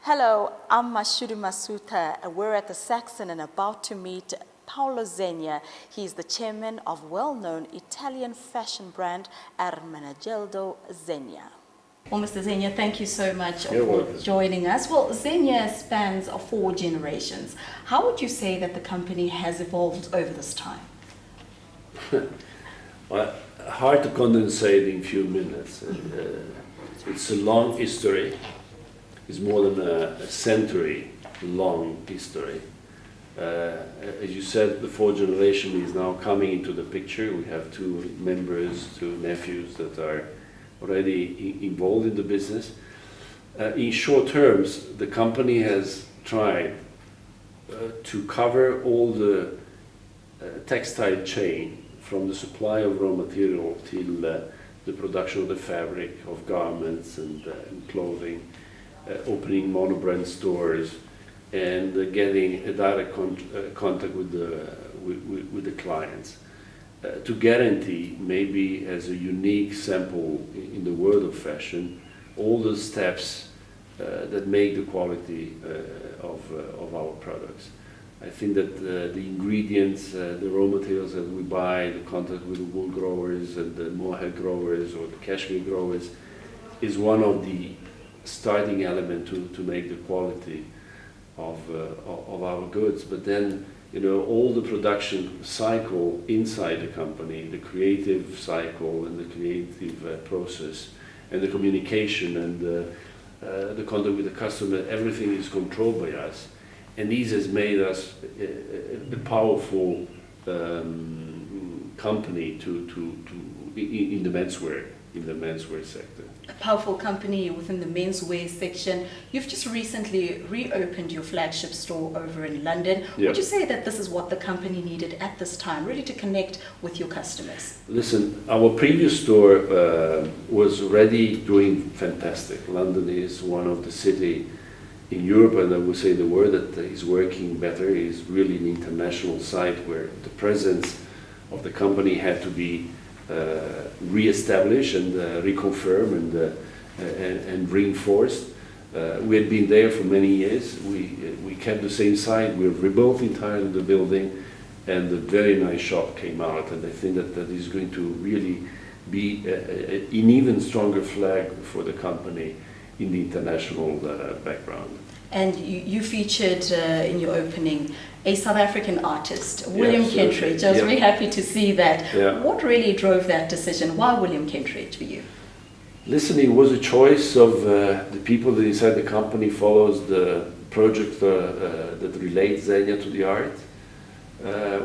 Hello, I'm Mashudu Masutha, and we're at the Saxon and about to meet Paolo Zegna. He's the chairman of well-known Italian fashion brand Ermenegildo Zegna. Well, Mr. Zegna, thank you so much for joining us. Well, Zegna spans 4 generations. How would you say that the company has evolved over this time? Well, hard to condensate in a few minutes. It's a long history. It's more than a century-long history. As you said, the 4th generation is now coming into the picture. We have 2 members, 2 nephews that are already involved in the business. In short terms, the company has tried to cover all the textile chain, from the supply of raw material till the production of the fabric, of garments and clothing, opening monobrand stores, and getting a direct contact with the clients. To guarantee, maybe as a unique sample in the world of fashion, all the steps that make the quality of our products. I think that the ingredients, the raw materials that we buy, the contact with the wool growers and the Mohair growers or the cashmere growers is one of the starting element to make the quality of our goods. But then, you know, all the production cycle inside the company, the creative cycle and the creative process and the communication and the contact with the customer, everything is controlled by us. And this has made us a powerful company in the menswear sector. A powerful company within the menswear section. You've just recently reopened your flagship store over in London. Yep. Would you say that this is what the company needed at this time, really to connect with your customers? Listen, our previous store was already doing fantastic. London is one of the cities in Europe, and I would say the world, that is working better. Is really an international site where the presence of the company had to be re-established and reconfirmed and reinforced. We had been there for many years. We kept the same site. We rebuilt entirely the building, and a very nice shop came out. And I think that is going to really be an even stronger flag for the company in the international background. And you featured in your opening a South African artist, William Kentridge. I was very happy to see that. Yeah. What really drove that decision? Why William Kentridge for you? Listen, it was a choice of the people that inside the company follows the project that relates Zegna to the art.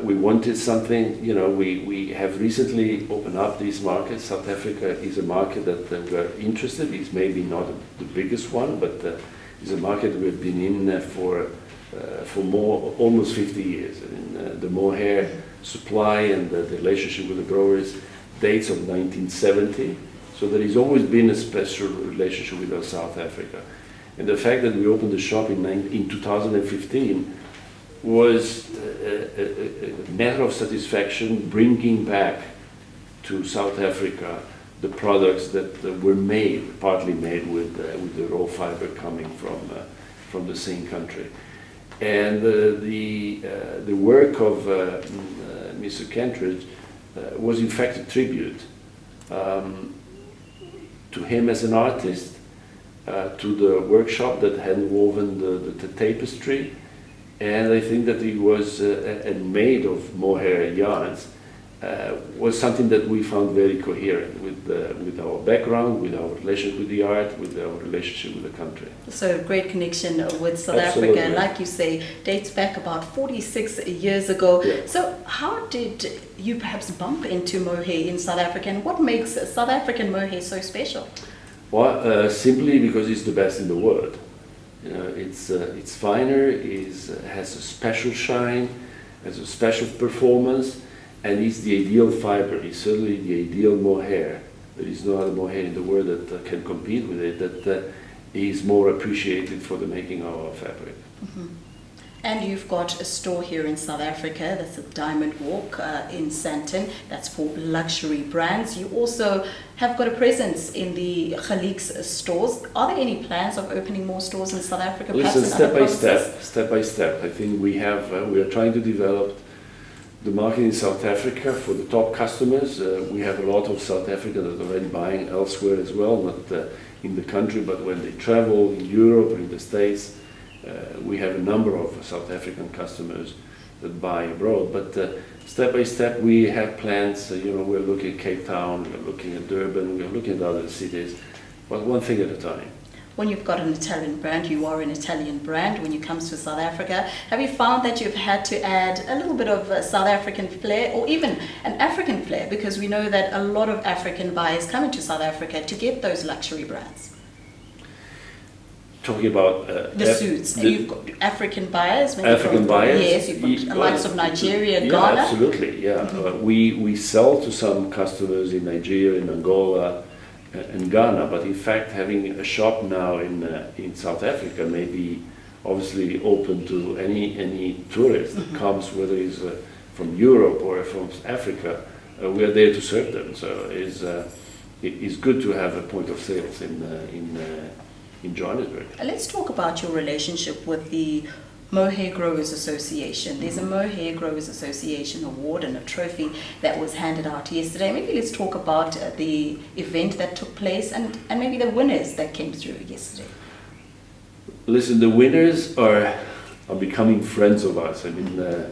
We wanted something, you know, we have recently opened up this market. South Africa is a market that we're interested in. It's maybe not the biggest one, but it's a market we've been in for almost 50 years. And the Mohair supply and the relationship with the growers dates of 1970. So there has always been a special relationship with South Africa. And the fact that we opened the shop in 2015 was a matter of satisfaction, bringing back to South Africa the products that were partly made with the raw fiber coming from the same country. And the work of Mr. Kentridge was in fact a tribute to him as an artist, to the workshop that had woven the tapestry. And I think that it was made of mohair yarns was something that we found very coherent with our background, with our relationship with the art, with our relationship with the country. So great connection with South Africa, and like you say, dates back about 46 years ago. Yeah. So how did you perhaps bump into mohair in South Africa, and what makes South African mohair so special? Well, simply because it's the best in the world. You know, it's finer, has a special shine, has a special performance, and it's the ideal fiber. It's certainly the ideal mohair. There is no other mohair in the world that can compete with it, that is more appreciated for the making of our fabric. Mm-hmm. And you've got a store here in South Africa, that's a Diamond Walk in Sandton, that's for luxury brands. You also have got a presence in the Khaliq's stores. Are there any plans of opening more stores in South Africa? Listen, step by step. I think we are trying to develop the market in South Africa for the top customers. We have a lot of South Africans that are already buying elsewhere as well, not in the country, but when they travel in Europe or in the States, we have a number of South African customers that buy abroad. But step by step, we have plans. We're looking at Cape Town, we're looking at Durban, we're looking at other cities, but one thing at a time. When you've got an Italian brand, you are an Italian brand when it comes to South Africa. Have you found that you've had to add a little bit of South African flair or even an African flair? Because we know that a lot of African buyers come into South Africa to get those luxury brands. Talking about the suits. You've got African buyers. African buyers? Yes, you've got the likes of Nigeria, yeah, Ghana. Absolutely, yeah. Mm-hmm. We sell to some customers in Nigeria, in Angola, and Ghana, but in fact having a shop now in South Africa may be obviously open to any tourist that comes, whether it's from Europe or from Africa. We are there to serve them, so it's good to have a point of sales in Johannesburg. Let's talk about your relationship with the Mohair Growers Association. There's a Mohair Growers Association award and a trophy that was handed out yesterday. Maybe let's talk about the event that took place and maybe the winners that came through yesterday. Listen, the winners are becoming friends of us. I mean, there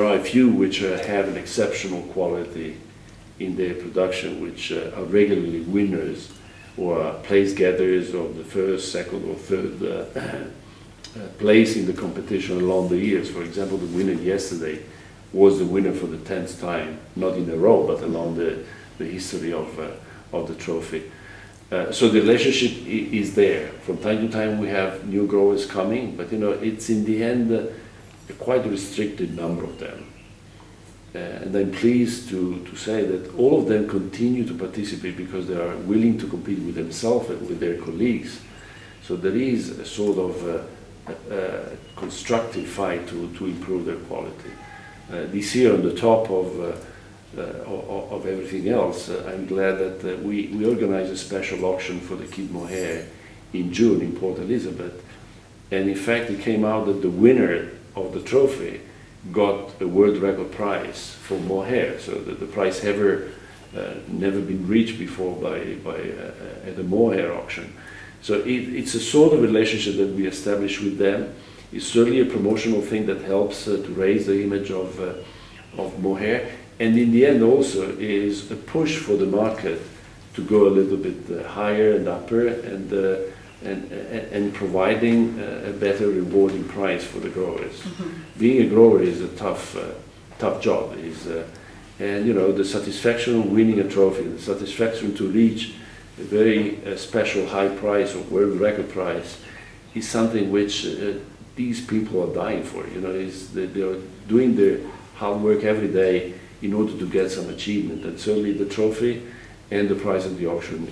are a few which have an exceptional quality in their production, which are regularly winners or place getters of the first, second, or third place in the competition along the years. For example, the winner yesterday was the winner for the 10th time, not in a row, but along the history of the trophy. So the relationship is there. From time to time we have new growers coming, but it's in the end a quite restricted number of them. And I'm pleased to say that all of them continue to participate because they are willing to compete with themselves and with their colleagues. So there is a sort of constructive fight to improve their quality. This year, on the top of everything else, I'm glad that we organized a special auction for the Kid Mohair in June in Port Elizabeth. And in fact, it came out that the winner of the trophy got a world record prize for Mohair, so that the prize never been reached before at a Mohair auction. So it's a sort of relationship that we establish with them. It's certainly a promotional thing that helps to raise the image of Mohair, and in the end also is a push for the market to go a little bit higher and upper, and providing a better rewarding price for the growers. Mm-hmm. Being a grower is a tough job. And the satisfaction of winning a trophy, the satisfaction to reach a very special high price or world record price is something which these people are dying for. They are doing their hard work every day in order to get some achievement, and certainly the trophy and the prize of the auction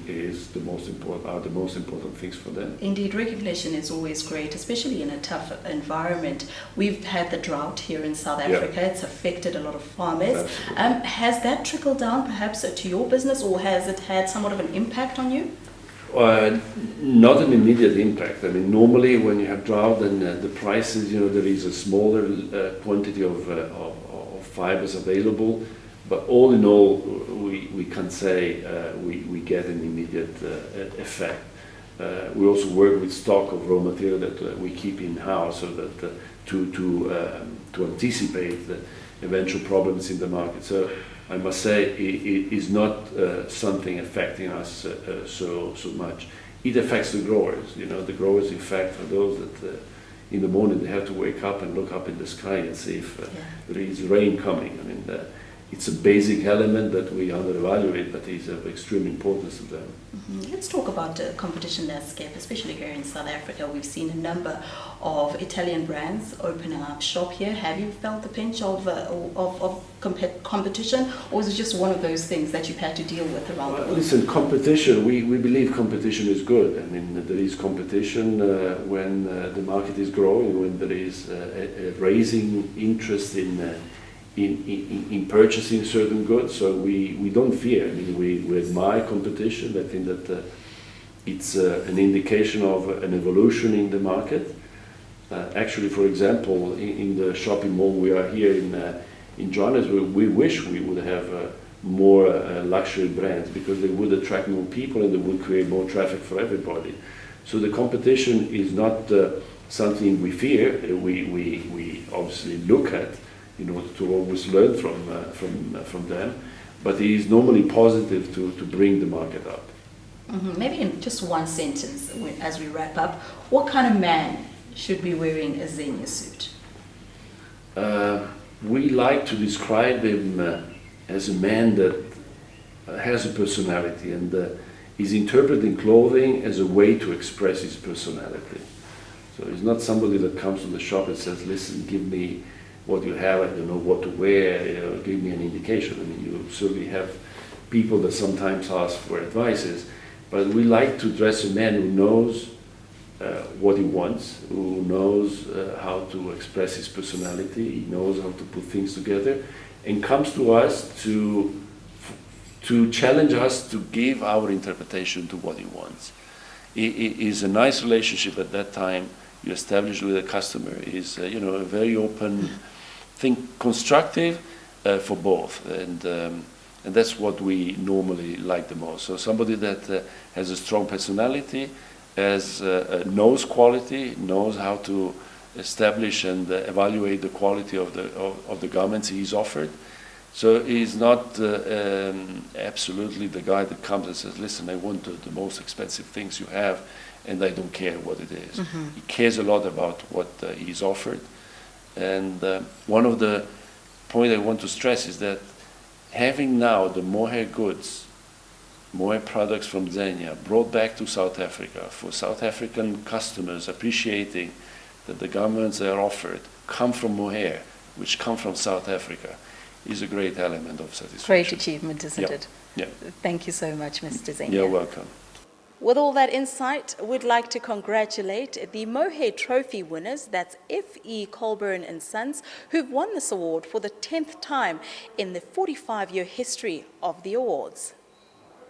are the most important things for them. Indeed, recognition is always great, especially in a tough environment. We've had the drought here in South Africa. It's affected a lot of farmers. Has that trickled down perhaps to your business, or has it had somewhat of an impact on you? Not an immediate impact. I mean, normally when you have drought, then the prices, there is a smaller quantity of fibers available. But all in all, we can say we get an immediate effect. We also work with stock of raw material that we keep in-house, so that to anticipate the eventual problems in the market. So I must say it is not something affecting us so much. It affects the growers. The growers, in fact, are those that in the morning they have to wake up and look up in the sky and see if there is rain coming. I mean, it's a basic element that we under-evaluate, but is of extreme importance to them. Let's talk about the competition landscape, especially here in South Africa. We've seen a number of Italian brands opening up shop here. Have you felt the pinch of competition, or is it just one of those things that you've had to deal with around the world? Listen, competition, we believe competition is good. I mean, there is competition when the market is growing, when there is a raising interest in purchasing certain goods, so we don't fear. I mean, we admire competition. I think that it's an indication of an evolution in the market. Actually, for example, in the shopping mall we are here in Johannesburg, we wish we would have more luxury brands, because they would attract more people and they would create more traffic for everybody. So the competition is not something we fear. We obviously look at, in order to always learn from them, but it is normally positive to bring the market up. Maybe in just one sentence, as we wrap up, what kind of man should be wearing a Zegna suit? We like to describe him as a man that has a personality and is interpreting clothing as a way to express his personality. So he's not somebody that comes to the shop and says, listen, give me what you have, I don't know what to wear, give me an indication. I mean, you certainly have people that sometimes ask for advices, but we like to dress a man who knows what he wants, who knows how to express his personality, he knows how to put things together, and comes to us to challenge us to give our interpretation to what he wants. It is a nice relationship at that time you establish with a customer. Is a very open, constructive for both, and that's what we normally like the most. So somebody that has a strong personality, knows quality, knows how to establish and evaluate the quality of the garments he's offered. So he's not absolutely the guy that comes and says, listen, I want the most expensive things you have, and I don't care what it is. He cares a lot about what he's offered. And one of the points I want to stress is that having now the Mohair goods, Mohair products from Zegna brought back to South Africa, for South African customers appreciating that the garments they are offered come from Mohair, which come from South Africa, is a great element of satisfaction. Great achievement, isn't it? Yeah. Thank you so much, Mr. Zegna. You're welcome. With all that insight, we'd like to congratulate the Mohair Trophy winners, that's F.E. Colburn and Sons, who've won this award for the 10th time in the 45-year history of the awards.